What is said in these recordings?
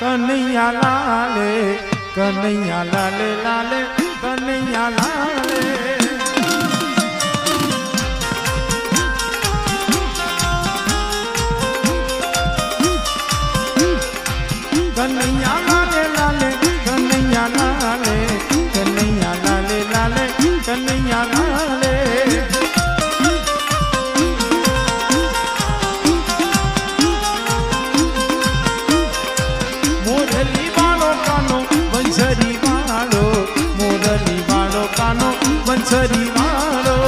कन्हैया लाले कन्हैया लाले लाले कन्हैया लाले कन्हैया लाले लाले कन्हैया लाले कन्हैया लाले लाले कन्हैया लाले मुरली वालो कानो बंसरी वालो मुरली वालो कानो बंसरी वालो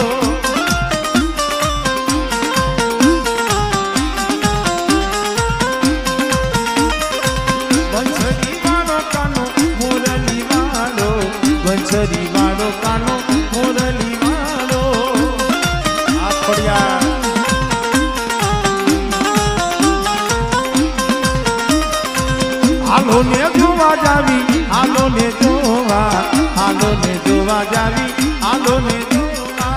बंसरी वालो कानो मुरली वालो बंसरी वालो कानो मुरली वालो आप बढ़िया हालो ने जोवा जावी हालो ने जोवा जावी हालो ने जोवा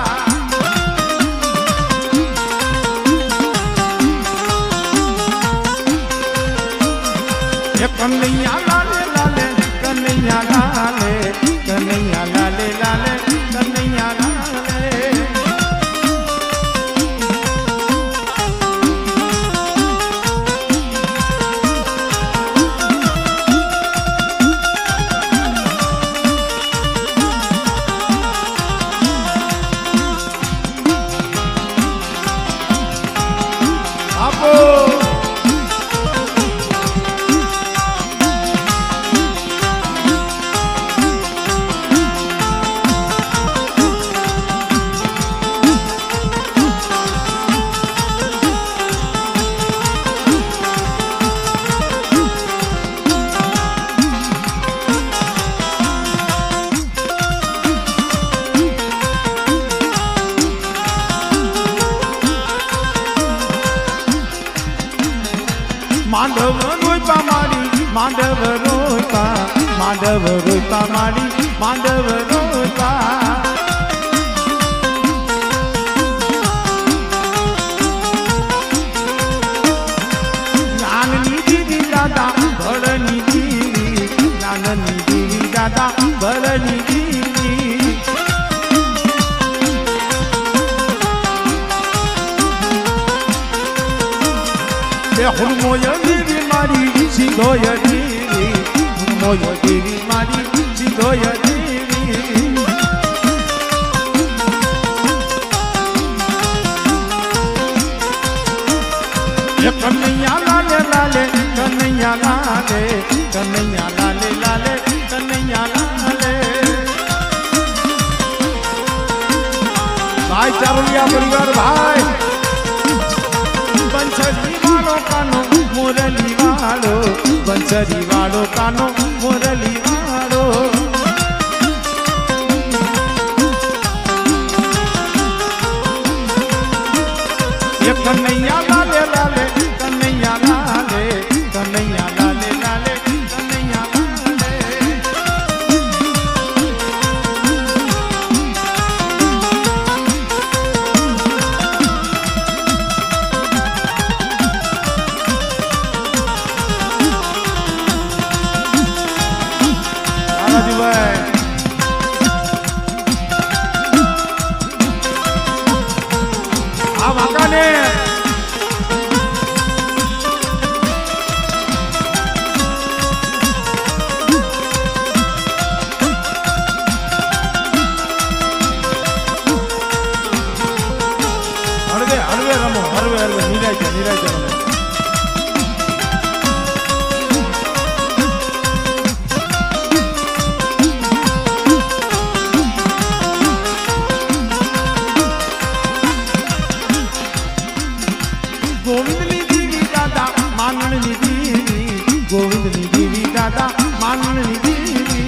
ये कन्हैया लाले लाले कन्हैया लाले कन्हैया लाले लाले कन्हैया लाले मांडव रोपा मारी मांडव रोपा मारी मांडव रोपा ज्ञाननी दीदी दादा भरनी दीदी ज्ञाननी दीदी दादा भरनी दीदी हुर्मोय देवी मारी सिंधोय देवी हुर्मोय देवी मारी सिंधोय देवी ये कन्हैया लाले लाले कन्हैया लाले कन्हैया लाले लाले कन्हैया लाले भाई चावलिया परिवार भाई बंसरी वालो कानो मुरली वालो बंसरी वालो कानो मुरली वालो ये कन्हैया लाले लाले कन्हैया लाले कन्हैया लाले लाले कन्हैया लाले गोविंदनी देवी दादा माननी देवी गोविंदनी देवी दादा माननी देवी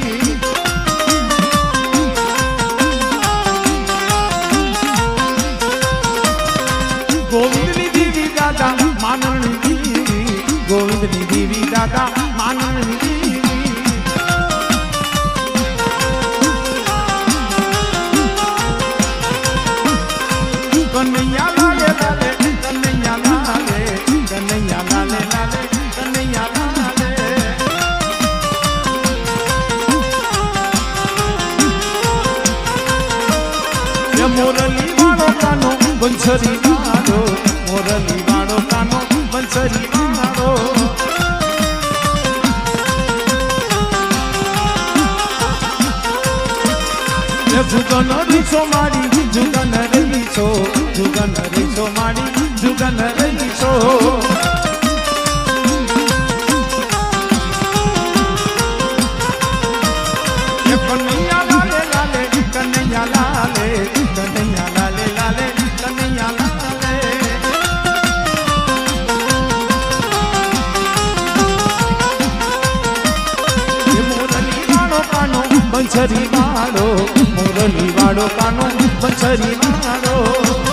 गोविंदनी देवी दादा माननी देवी गोविंदनी देवी दादा माननी देवी कन्हैया लाले लाले कन्हैया लाले कन्हैया लाले लाले कन्हैया लाले બંસરી વાળો મોરલી વાળો કાનો બંસરી વાળો જુગન રીસો મારી જુગન રહીશો જુગન રીસો મારી જુગન રહીશો કનૈયા લાલે લાલે કનૈયા લાલે કનૈયા લાલે લાલે કનૈયા લાલે મોરલી વાળો કાનો બંસરી વાળો મોરલી વાળો કાનો બંસરી વાળો